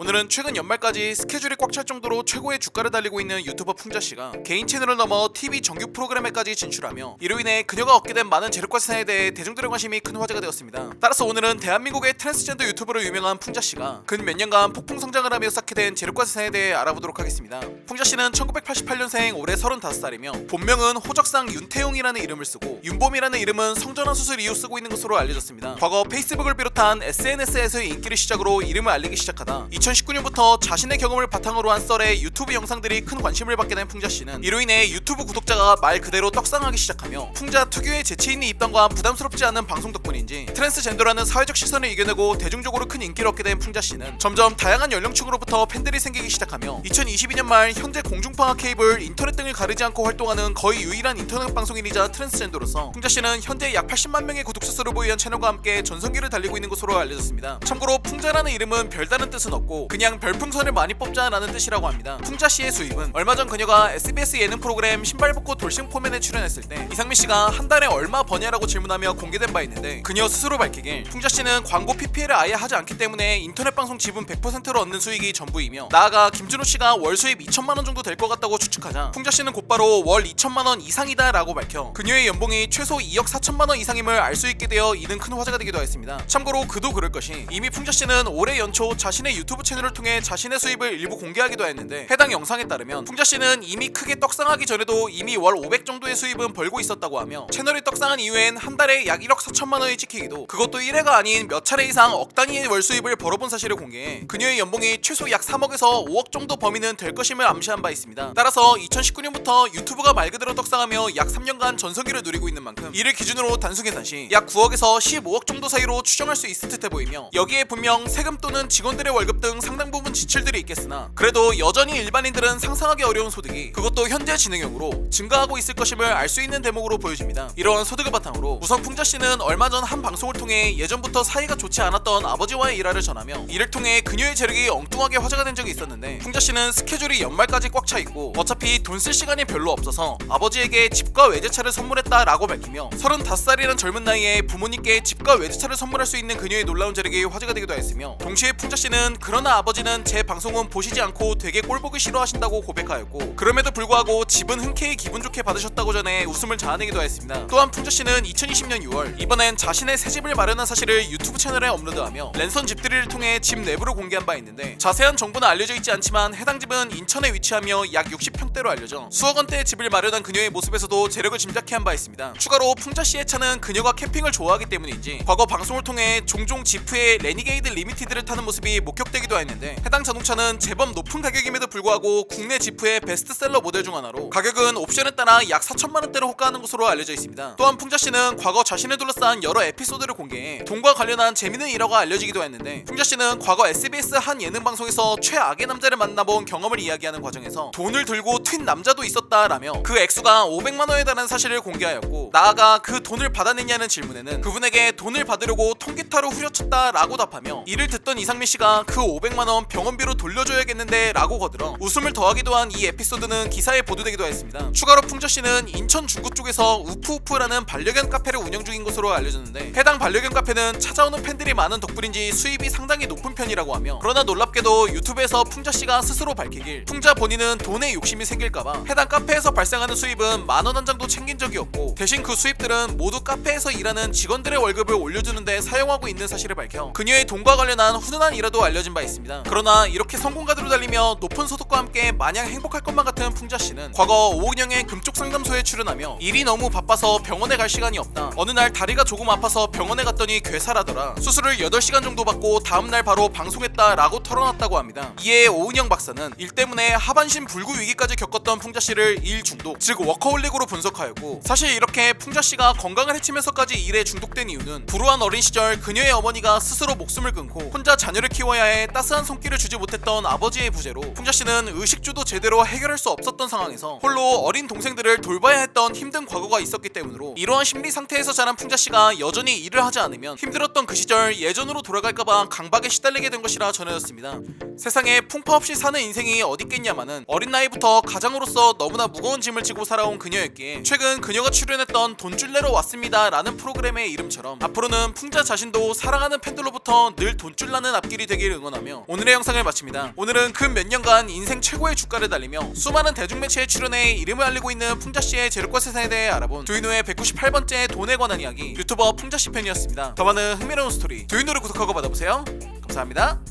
오늘은 최근 연말까지 스케줄이 꽉 찰 정도로 최고의 주가를 달리고 있는 유튜버 풍자씨가 개인 채널을 넘어 TV 정규 프로그램에까지 진출하며 이로 인해 그녀가 얻게 된 많은 재력과 세상에 대해 대중들의 관심이 큰 화제가 되었습니다. 따라서 오늘은 대한민국의 트랜스젠더 유튜버로 유명한 풍자씨가 근 몇 년간 폭풍 성장을 하며 쌓게 된 재력과 세상에 대해 알아보도록 하겠습니다. 풍자씨는 1988년생 올해 35살이며 본명은 호적상 윤태용이라는 이름을 쓰고 윤봄이라는 이름은 성전환 수술 이후 쓰고 있는 것으로 알려졌습니다. 과거 페이스북을 비롯한 SNS에서의 인기를 시작으로 이름을 알리기 시작하다 2019년부터 자신의 경험을 바탕으로 한 썰의 유튜브 영상들이 큰 관심을 받게 된 풍자씨는 이로 인해 유튜브 구독자가 말 그대로 떡상하기 시작하며 풍자 특유의 재치있는 입담과 부담스럽지 않은 방송 덕분인지 트랜스젠더라는 사회적 시선을 이겨내고 대중적으로 큰 인기를 얻게 된 풍자씨는 점점 다양한 연령층으로부터 팬들이 생기기 시작하며 2022년 말 현재 공중파, 케이블, 인터넷 등을 가리지 않고 활동하는 거의 유일한 인터넷 방송인이자 트랜스젠더로서 풍자씨는 현재 약 80만 명의 구독자 수를 보유한 채널과 함께 전성기를 달리고 있는 것으로 알려졌습니다. 참고로 풍자라는 이름은 별다른 뜻은 없고 그냥 별풍선을 많이 뽑자라는 뜻이라고 합니다. 풍자씨의 수입은 얼마 전 그녀가 SBS 예능 프로그램 신발 벗고 돌싱 포맨에 출연했을 때 이상민씨가 한 달에 얼마 버냐라고 질문하며 공개된 바 있는데 그녀 스스로 밝히길 풍자씨는 광고 PPL을 아예 하지 않기 때문에 인터넷 방송 지분 100%를 얻는 수익이 전부이며 나아가 김준호씨가 월 수입 2천만원 정도 될 것 같다고 추측하자 풍자씨는 곧바로 월 2천만원 이상이다 라고 밝혀 그녀의 연봉이 최소 2억 4천만원 이상임을 알 수 있게 되어 이는 큰 화제가 되기도 했습니다. 참고로 그도 그럴 것이 이미 풍자씨는 올해 연초 자신의 유튜브 채널을 통해 자신의 수입을 일부 공개하기도 했는데 해당 영상에 따르면 풍자씨는 이미 크게 떡상하기 전에도 이미 월 500 정도의 수입은 벌고 있었다고 하며 채널이 떡상한 이후엔 한 달에 약 1억 4천만원이 찍히기도 그것도 1회가 아닌 몇 차례 이상 억 단위의 월 수입을 벌어본 사실을 공개해 그녀의 연봉이 최소 약 3억에서 5억 정도 범위는 될 것임을 암시한 바 있습니다. 따라서 2019년부터 유튜브가 말 그대로 떡상하며 약 3년간 전성기를 누리고 있는 만큼 이를 기준으로 단순 계산 시 약 9억에서 15억 정도 사이로 추정할 수 있을 듯해 보이며 여기에 분명 세금 또는 직원들의 월급 등 상당 부분 지출들이 있겠으나 그래도 여전히 일반인들은 상상하기 어려운 소득이 그것도 현재 진행형으로 증가하고 있을 것임을 알 수 있는 대목으로 보여집니다. 이러한 소득을 바탕으로 우선 풍자씨는 얼마 전 한 방송을 통해 예전부터 사이가 좋지 않았던 아버지와의 일화를 전하며 이를 통해 그녀의 재력이 엉뚱하게 화제가 된 적이 있었는데 풍자씨는 스케줄이 연말까지 꽉 차 있고 어차피 돈 쓸 시간이 별로 없어서 아버지에게 집과 외제차를 선물했다라고 밝히며 35살이란 젊은 나이에 부모님께 집과 외제차를 선물할 수 있는 그녀의 놀라운 재력이 화제가 되기도 했으며 동시에 풍자씨는 그러나 아버지는 제 방송은 보시지 않고 되게 꼴보기 싫어하신다고 고백하였고 그럼에도 불구하고 집은 흔쾌히 기분 좋게 받으셨다고 전해 웃음을 자아내기도 했습니다. 또한 풍자씨는 2020년 6월 이번엔 자신의 새 집을 마련한 사실을 유튜브 채널에 업로드하며 랜선 집들이를 통해 집 내부를 공개한 바 있는데 자세한 정보는 알려져 있지 않지만 해당 집은 인천에 위치하며 약 60평대로 알려져 수억 원대의 집을 마련한 그녀의 모습에서도 재력을 짐작케 한 바 있습니다. 추가로 풍자씨의 차는 그녀가 캠핑을 좋아하기 때문인지 과거 방송을 통해 종종 지프의 레니게이드 리미티드를 타는 모습이 목격되기도 했는데 해당 자동차는 제법 높은 가격임에도 불구하고 국내 지프의 베스트셀러 모델 중 하나로 가격은 옵션에 따라 약 4천만원대를 호가하는 것으로 알려져 있습니다. 또한 풍자씨는 과거 자신을 둘러싼 여러 에피소드를 공개해 돈과 관련한 재밌는 일화가 알려지기도 했는데 풍자씨는 과거 SBS 한 예능 방송에서 최악의 남자를 만나본 경험을 이야기하는 과정에서 돈을 들고 튄 남자도 있었다라며 그 액수가 500만원에 달하는 사실을 공개하였고 나아가 그 돈을 받아냈냐는 질문에는 그분에게 돈을 받으려고 통기타로 후려쳤다라고 답하며 이를 듣던 이상민씨가 그 500만원 병원비로 돌려줘야겠는데 라고 거들어 웃음을 더하기도 한 이 에피소드는 기사에 보도되기도 했습니다. 추가로 풍자씨는 인천 중구 쪽에서 우프우프라는 반려견 카페를 운영 중인 것으로 알려졌는데 해당 반려견 카페는 찾아오는 팬들이 많은 덕분인지 수입이 상당히 높은 편이라고 하며 그러나 놀랍게도 유튜브에서 풍자씨가 스스로 밝히길 풍자 본인은 돈에 욕심이 생길까봐 해당 카페에서 발생하는 수입은 만원 한 장도 챙긴 적이 없고 대신 그 수입들은 모두 카페에서 일하는 직원들의 월급을 올려주는데 사용하고 있는 사실을 밝혀 그녀의 돈과 관련한 훈훈한 일화도 알려진 바 있습니다. 그러나 이렇게 성공가도로 달리며 높은 소득과 함께 마냥 행복할 것만 같은 풍자씨는 과거 오은영의 금쪽 상담소에 출연하며 일이 너무 바빠서 병원에 갈 시간이 없다. 어느 날 다리가 조금 아파서 병원에 갔더니 괴사라더라. 수술을 8시간 정도 받고 다음날 바로 방송했다 라고 털어놨다고 합니다. 이에 오은영 박사는 일 때문에 하반신 불구 위기까지 겪었던 풍자씨를 일 중독 즉 워커홀릭으로 분석하였고 사실 이렇게 풍자씨가 건강을 해치면서까지 일에 중독된 이유는 불우한 어린 시절 그녀의 어머니가 스스로 목숨을 끊고 혼자 자녀를 키워야 해 따스한 손길을 주지 못했던 아버지의 부재로 풍자씨는 의식주도 제대로 해결할 수 없었던 상황에서 홀로 어린 동생들을 돌봐야 했던 힘든 과거가 있었기 때문으로 이러한 심리 상태에서 자란 풍자씨가 여전히 일을 하지 않으면 힘들었던 그 시절 예전으로 돌아갈까봐 강박에 시달리게 된 것이라 전해졌습니다. 세상에 풍파 없이 사는 인생이 어딨겠냐마는 어린 나이부터 가장으로서 너무나 무거운 짐을 지고 살아온 그녀였기에 최근 그녀가 출연했던 돈줄내러 왔습니다 라는 프로그램의 이름처럼 앞으로는 풍자 자신도 사랑하는 팬들로부터 늘 돈줄나는 앞길이 되길 응원하며 있었거든요. 오늘의 영상을 마칩니다. 오늘은 근 몇 년간 인생 최고의 주가를 달리며 수많은 대중매체에 출연해 이름을 알리고 있는 풍자씨의 재력과 세상에 대해 알아본 두이노의 198번째 돈에 관한 이야기 유튜버 풍자씨 편이었습니다. 더 많은 흥미로운 스토리 두이노를 구독하고 받아보세요. 감사합니다.